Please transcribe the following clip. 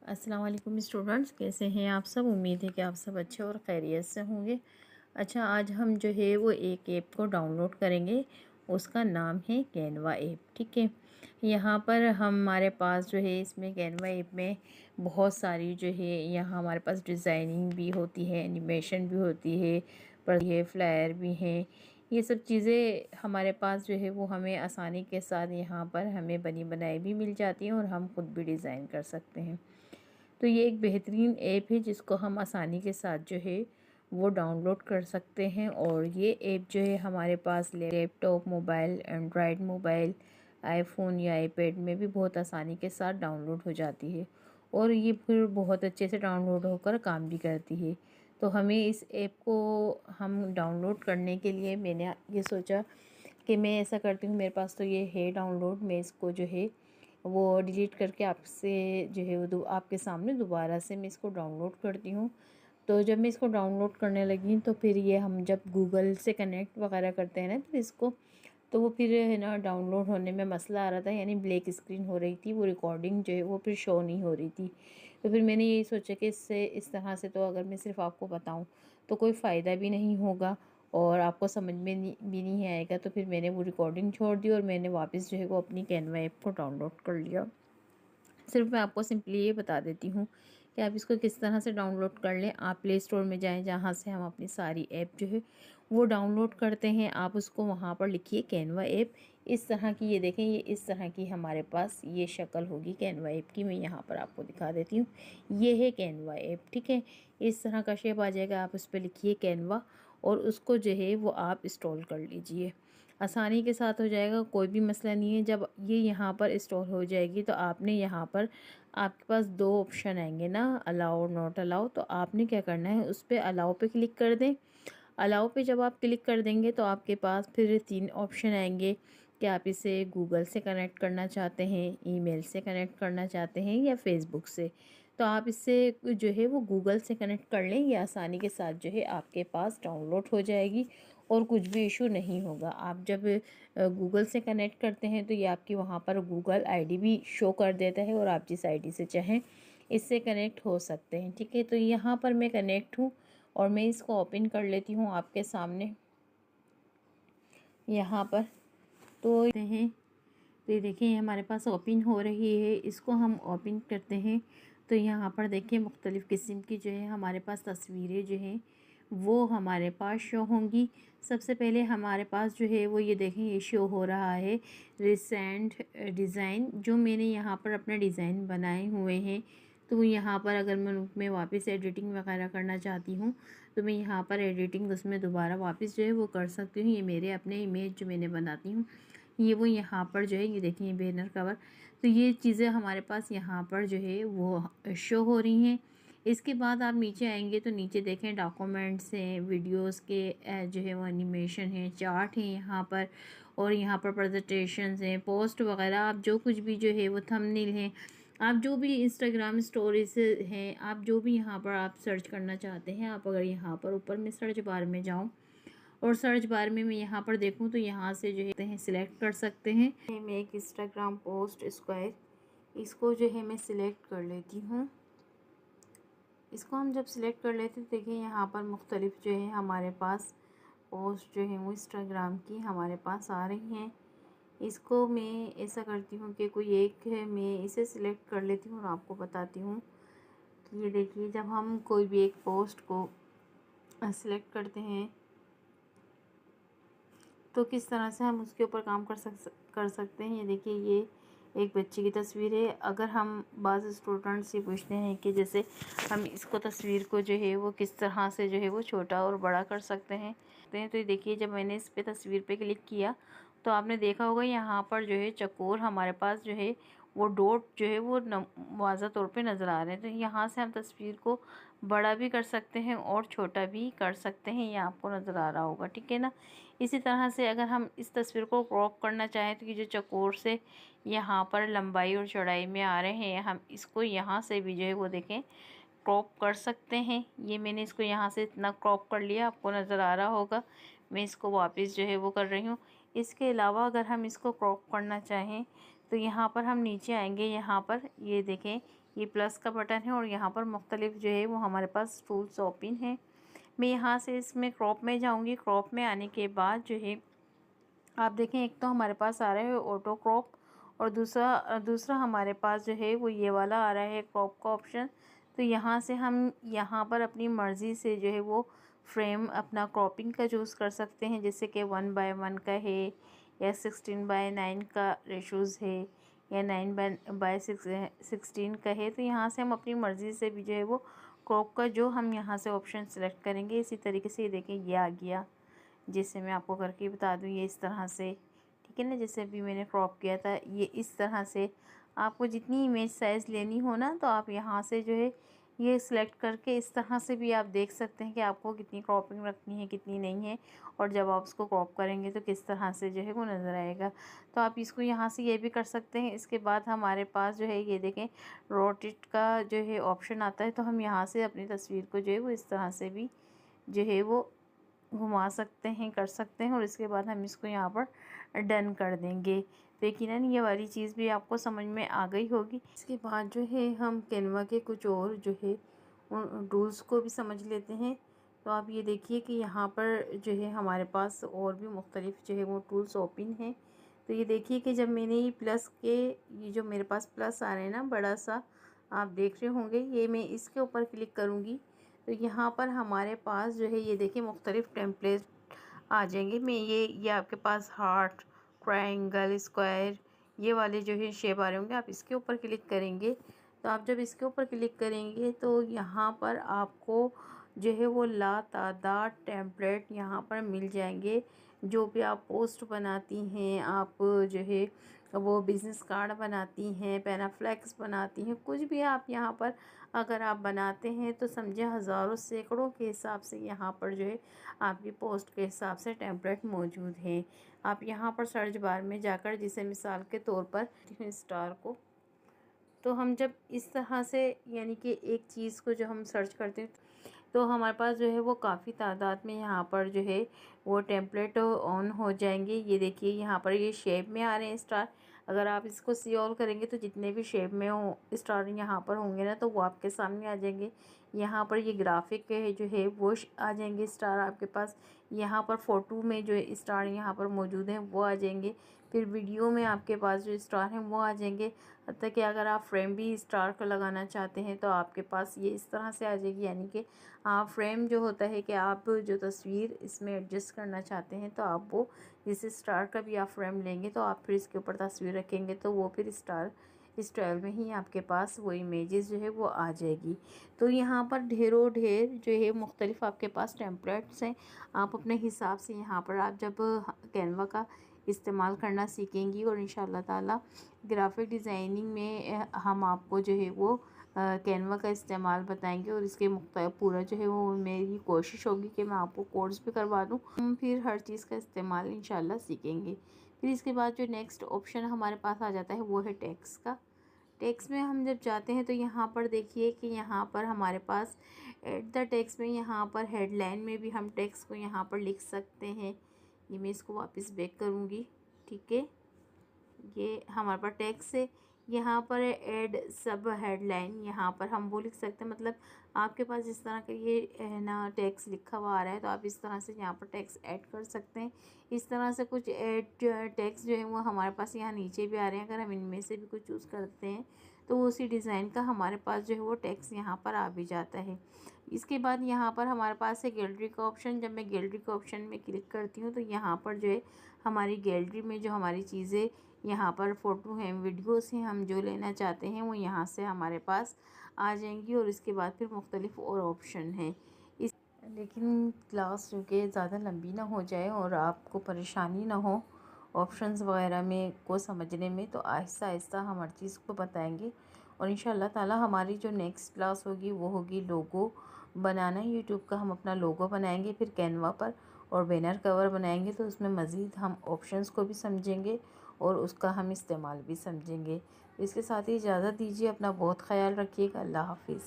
अस्सलाम वालेकुम स्टूडेंट्स, कैसे हैं आप सब। उम्मीद है कि आप सब अच्छे और खैरियत से होंगे। अच्छा, आज हम जो है वो एक ऐप को डाउनलोड करेंगे। उसका नाम है कैनवा ऐप। ठीक है, यहाँ पर हमारे पास जो है इसमें कैनवा ऐप में बहुत सारी जो है यहाँ हमारे पास डिज़ाइनिंग भी होती है, एनिमेशन भी होती है, पर ये फ्लायर भी हैं। ये सब चीज़ें हमारे पास जो है वो हमें आसानी के साथ यहाँ पर हमें बनी बनाई भी मिल जाती हैं और हम खुद भी डिज़ाइन कर सकते हैं। तो ये एक बेहतरीन ऐप है जिसको हम आसानी के साथ जो है वो डाउनलोड कर सकते हैं। और ये ऐप जो है हमारे पास laptop, mobile, Android mobile, iPhone या आईपैड में भी बहुत आसानी के साथ डाउनलोड हो जाती है और ये फिर बहुत अच्छे से डाउनलोड होकर काम भी करती है। तो हमें इस ऐप को हम डाउनलोड करने के लिए मैंने ये सोचा कि मैं ऐसा करती हूँ, मेरे पास तो ये है डाउनलोड, मैं इसको जो है वो डिलीट करके आपसे जो है वो आपके सामने दोबारा से मैं इसको डाउनलोड करती हूँ। तो जब मैं इसको डाउनलोड करने लगी तो फिर ये हम जब गूगल से कनेक्ट वगैरह करते हैं ना फिर इसको, तो वो फिर है ना डाउनलोड होने में मसला आ रहा था, यानी ब्लैक स्क्रीन हो रही थी, वो रिकॉर्डिंग जो है वो फिर शो नहीं हो रही थी। तो फिर मैंने यही सोचा कि इससे इस तरह से तो अगर मैं सिर्फ आपको बताऊं तो कोई फ़ायदा भी नहीं होगा और आपको समझ में भी नहीं आएगा। तो फिर मैंने वो रिकॉर्डिंग छोड़ दी और मैंने वापस जो है वो अपनी कैनवा ऐप को डाउनलोड कर लिया। सिर्फ मैं आपको सिंपली ये बता देती हूँ कि आप इसको किस तरह से डाउनलोड कर लें। आप प्ले स्टोर में जाएं जहाँ से हम अपनी सारी ऐप जो है वो डाउनलोड करते हैं। आप उसको वहाँ पर लिखिए कैनवा ऐप। इस तरह की ये देखें, ये इस तरह की हमारे पास ये शक्ल होगी कैनवा ऐप की। मैं यहाँ पर आपको दिखा देती हूँ, ये है कैनवा ऐप। ठीक है, इस तरह का शेप आ जाएगा। आप उस पर लिखिए कैनवा और उसको जो है वो आप इंस्टॉल कर लीजिए। आसानी के साथ हो जाएगा, कोई भी मसला नहीं है। जब ये यहाँ पर इंस्टॉल हो जाएगी तो आपने यहाँ पर आपके पास दो ऑप्शन आएंगे ना, अलाउ और नॉट अलाउ। तो आपने क्या करना है, उस पर अलाउ पे क्लिक कर दें। अलाउ पे जब आप क्लिक कर देंगे तो आपके पास फिर तीन ऑप्शन आएंगे कि आप इसे गूगल से कनेक्ट करना चाहते हैं, ईमेल से कनेक्ट करना चाहते हैं या फेसबुक से। तो आप इससे जो है वो गूगल से कनेक्ट कर लें, ये आसानी के साथ जो है आपके पास डाउनलोड हो जाएगी और कुछ भी इशू नहीं होगा। आप जब गूगल से कनेक्ट करते हैं तो ये आपकी वहाँ पर गूगल आईडी भी शो कर देता है और आप जिस आईडी से चाहें इससे कनेक्ट हो सकते हैं। ठीक है, तो यहाँ पर मैं कनेक्ट हूँ और मैं इसको ओपन कर लेती हूँ आपके सामने यहाँ पर। तो ये देखिए हमारे पास ओपन हो रही है। इसको हम ओपन करते हैं तो यहाँ पर देखिए मुख्तलिफ़ किस्म की जो है हमारे पास तस्वीरें जो हैं वो हमारे पास शो होंगी। सबसे पहले हमारे पास जो है वो ये देखें, ये शो हो रहा है रिसेंट डिज़ाइन, जो मैंने यहाँ पर अपने डिज़ाइन बनाए हुए हैं। तो यहाँ पर अगर मैं वापस एडिटिंग वगैरह करना चाहती हूँ तो मैं यहाँ पर एडिटिंग उसमें दोबारा वापस जो है वो कर सकती हूँ। ये मेरे अपने इमेज जो मैंने बनाती हूँ ये वो यहाँ पर जो है ये देखिए बैनर कवर। तो ये चीज़ें हमारे पास यहाँ पर जो है वो शो हो रही हैं। इसके बाद आप नीचे आएंगे तो नीचे देखें डॉक्यूमेंट्स हैं, वीडियोस के जो है वो एनिमेशन है, चार्ट है यहाँ पर, और यहाँ पर प्रेजेंटेशंस हैं, पोस्ट वगैरह, आप जो कुछ भी जो है वो थंबनेल हैं, आप जो भी इंस्टाग्राम स्टोरीज हैं, आप जो भी यहाँ पर आप सर्च करना चाहते हैं। आप अगर यहाँ पर ऊपर मैं सर्च बार में जाऊँ और सर्च बार में मैं यहाँ पर देखूँ तो यहाँ से जो है सिलेक्ट कर सकते हैं। मैं एक इंस्टाग्राम पोस्ट स्क्वायर, इसको जो है मैं सिलेक्ट कर लेती हूँ। इसको हम जब सिलेक्ट कर लेते हैं देखिए यहाँ पर मुख्तलिफ जो है हमारे पास पोस्ट जो है वो इंस्टाग्राम की हमारे पास आ रही हैं। इसको मैं ऐसा करती हूँ कि कोई एक है, मैं इसे सिलेक्ट कर लेती हूँ और आपको बताती हूँ। तो ये देखिए जब हम कोई भी एक पोस्ट को सिलेक्ट करते हैं तो किस तरह से हम उसके ऊपर काम कर सकते हैं। ये देखिए ये एक बच्चे की तस्वीर है। अगर हम बाज़ स्टूडेंट से पूछते हैं कि जैसे हम इसको तस्वीर को जो है वो किस तरह से जो है वो छोटा और बड़ा कर सकते हैं तो ये देखिए जब मैंने इस पे तस्वीर पे क्लिक किया तो आपने देखा होगा यहाँ पर जो है चकोर हमारे पास जो है वो डॉट जो है वो वाज़ा तौर पे नज़र आ रहे हैं। तो यहाँ से हम तस्वीर को बड़ा भी कर सकते हैं और छोटा भी कर सकते हैं, ये आपको नज़र आ रहा होगा। ठीक है ना। इसी तरह से अगर हम इस तस्वीर को क्रॉप करना चाहें तो ये जो चकोर से यहाँ पर लंबाई और चौड़ाई में आ रहे हैं, हम इसको यहाँ से भी जो है वो देखें क्रॉप कर सकते हैं। ये मैंने इसको यहाँ से इतना क्रॉप कर लिया, आपको नज़र आ रहा होगा। मैं इसको वापस जो है वो कर रही हूँ। इसके अलावा अगर हम इसको क्रॉप करना चाहें तो यहाँ पर हम नीचे आएंगे, यहाँ पर ये देखें ये प्लस का बटन है और यहाँ पर मुख्तलिफ जो है वो हमारे पास टूल्स ओपन है। मैं यहाँ से इसमें क्रॉप में जाऊँगी। क्रॉप में आने के बाद जो है आप देखें, एक तो हमारे पास आ रहा है ऑटो क्रॉप और दूसरा हमारे पास जो है वो ये वाला आ रहा है क्रॉप का ऑप्शन। तो यहाँ से हम यहाँ पर अपनी मर्ज़ी से जो है वो फ्रेम अपना क्रॉपिंग का चूज़ कर सकते हैं, जैसे कि 1:1 का है या 16:9 का रेशोज़ है या 9:16 का है। तो यहाँ से हम अपनी मर्ज़ी से भी जो है वो क्रॉप का जो हम यहाँ से ऑप्शन सेलेक्ट करेंगे। इसी तरीके से ये देखें ये आ गया, जिससे मैं आपको करके बता दूँ ये इस तरह से, ठीक है ना। जैसे अभी मैंने क्रॉप किया था ये इस तरह से। आपको जितनी इमेज साइज़ लेनी हो ना तो आप यहाँ से जो है ये सिलेक्ट करके इस तरह से भी आप देख सकते हैं कि आपको कितनी क्रॉपिंग रखनी है कितनी नहीं है, और जब आप उसको क्रॉप करेंगे तो किस तरह से जो है वो नज़र आएगा। तो आप इसको यहाँ से ये भी कर सकते हैं। इसके बाद हमारे पास जो है ये देखें रोटेट का जो है ऑप्शन आता है, तो हम यहाँ से अपनी तस्वीर को जो है वो इस तरह से भी जो है वो घुमा सकते हैं, कर सकते हैं, और इसके बाद हम इसको यहाँ पर डन कर देंगे। तो यकीनन ये वाली चीज़ भी आपको समझ में आ गई होगी। इसके बाद जो है हम कैनवा के कुछ और जो है उन टूल्स को भी समझ लेते हैं। तो आप ये देखिए कि यहाँ पर जो है हमारे पास और भी मुख्तलिफ जो है वो टूल्स ओपन हैं। तो ये देखिए कि जब मैंने ये प्लस के ये जो मेरे पास प्लस आ रहे हैं ना बड़ा सा, आप देख रहे होंगे, ये मैं इसके ऊपर क्लिक करूँगी तो यहाँ पर हमारे पास जो है ये देखिए मुख्तलिफ टेम्पलेट आ जाएंगे। मैं ये आपके पास हार्ट, ट्रायंगल, स्क्वायर, ये वाले जो है शेप आ रहे होंगे। आप इसके ऊपर क्लिक करेंगे तो आप जब इसके ऊपर क्लिक करेंगे तो यहाँ पर आपको जो है वो लातादाद टेम्पलेट यहाँ पर मिल जाएंगे। जो भी आप पोस्ट बनाती हैं, आप जो है वो बिज़नेस कार्ड बनाती हैं, पैनाफ्लेक्स बनाती हैं, कुछ भी आप यहाँ पर अगर आप बनाते हैं तो समझे हज़ारों सैकड़ों के हिसाब से यहाँ पर जो है आपकी पोस्ट के हिसाब से टेम्पलेट मौजूद हैं। आप यहाँ पर सर्च बार में जाकर, जैसे मिसाल के तौर पर स्टार को, तो हम जब इस तरह से यानी कि एक चीज़ को जो हम सर्च करते हैं तो हमारे पास जो है वो काफ़ी तादाद में यहाँ पर जो है वो टेम्पलेट ऑन हो जाएंगे। ये देखिए यहाँ पर ये शेप में आ रहे हैं स्टार। अगर आप इसको सी ऑल करेंगे तो जितने भी शेप में हो स्टार यहाँ पर होंगे ना तो वो आपके सामने आ जाएंगे। यहाँ पर ये ग्राफिक है जो है वो आ जाएंगे स्टार आपके पास। यहाँ पर फ़ोटो में जो है स्टार यहाँ पर मौजूद हैं वो आ जाएंगे। फिर वीडियो में आपके पास जो स्टार हैं वो आ जाएंगे। हत्ता कि अगर आप फ्रेम भी स्टार का लगाना चाहते हैं तो आपके पास ये इस तरह से आ जाएगी। यानी कि आप फ्रेम जो होता है कि आप जो तस्वीर इसमें एडजस्ट करना चाहते हैं तो आप वो जैसे स्टार का भी आप फ्रेम लेंगे तो आप फिर इसके ऊपर तस्वीर रखेंगे तो वो फिर स्टार स्टाइल में ही आपके पास वो इमेजेस जो है वो आ जाएगी। तो यहाँ पर ढेरों ढेर जो है मुख्तलिफ आपके पास टेम्पलेट्स हैं। आप अपने हिसाब से यहाँ पर आप जब कैनवा का इस्तेमाल करना सीखेंगी और इंशाअल्लाह ताला ग्राफिक डिज़ाइनिंग में हम आपको जो है वो कैनवा का इस्तेमाल बताएंगे, और इसके पूरा जो है वो मेरी कोशिश होगी कि मैं आपको कोर्स भी करवा दूँ। हम फिर हर चीज़ का इस्तेमाल इंशाल्लाह सीखेंगे। फिर इसके बाद जो नेक्स्ट ऑप्शन हमारे पास आ जाता है वो है टेक्स्ट का। टेक्स्ट में हम जब जाते हैं तो यहाँ पर देखिए कि यहाँ पर हमारे पास एट द टेक्स्ट में यहाँ पर हेडलाइन में भी हम टेक्स्ट को यहाँ पर लिख सकते हैं। ये मैं इसको वापस बैक करूँगी, ठीक है। ये हमारे पास टेक्स्ट है। यहाँ पर ऐड सब हेडलाइन, यहाँ पर हम वो लिख सकते हैं। मतलब आपके पास इस तरह का ये है ना टेक्स्ट लिखा हुआ आ रहा है तो आप इस तरह से यहाँ पर टेक्स्ट ऐड कर सकते हैं। इस तरह से कुछ ऐड टेक्स्ट जो है वो हमारे पास यहाँ नीचे भी आ रहे हैं। अगर हम इनमें से भी कुछ चूज़ करते हैं तो उसी डिज़ाइन का हमारे पास जो है वो टेक्स्ट यहाँ पर आ भी जाता है। इसके बाद यहाँ पर हमारे पास है गैलरी का ऑप्शन। जब मैं गैलरी के ऑप्शन में क्लिक करती हूँ तो यहाँ पर जो है हमारी गैलरी में जो हमारी चीज़ें यहाँ पर फ़ोटो हैं, वीडियोस हैं, हम जो लेना चाहते हैं वो यहाँ से हमारे पास आ जाएंगी। और इसके बाद फिर मुख्तलिफ और ऑप्शन हैं। इस लेकिन क्लास जो कि ज़्यादा लंबी ना हो जाए और आपको परेशानी ना हो ऑप्शंस वगैरह में को समझने में, तो आहिस्ता आहिस्ता हम हर चीज़ को बताएंगे। और इंशाअल्लाह ताला हमारी जो नेक्स्ट क्लास होगी वो होगी लोगो बनाना। यूट्यूब का हम अपना लोगो बनाएंगे, फिर कैनवा पर और बैनर कवर बनाएंगे तो उसमें मज़ीद हम ऑप्शंस को भी समझेंगे और उसका हम इस्तेमाल भी समझेंगे। इसके साथ ही इजाज़त दीजिए। अपना बहुत ख्याल रखिएगा। अल्लाह हाफिज़।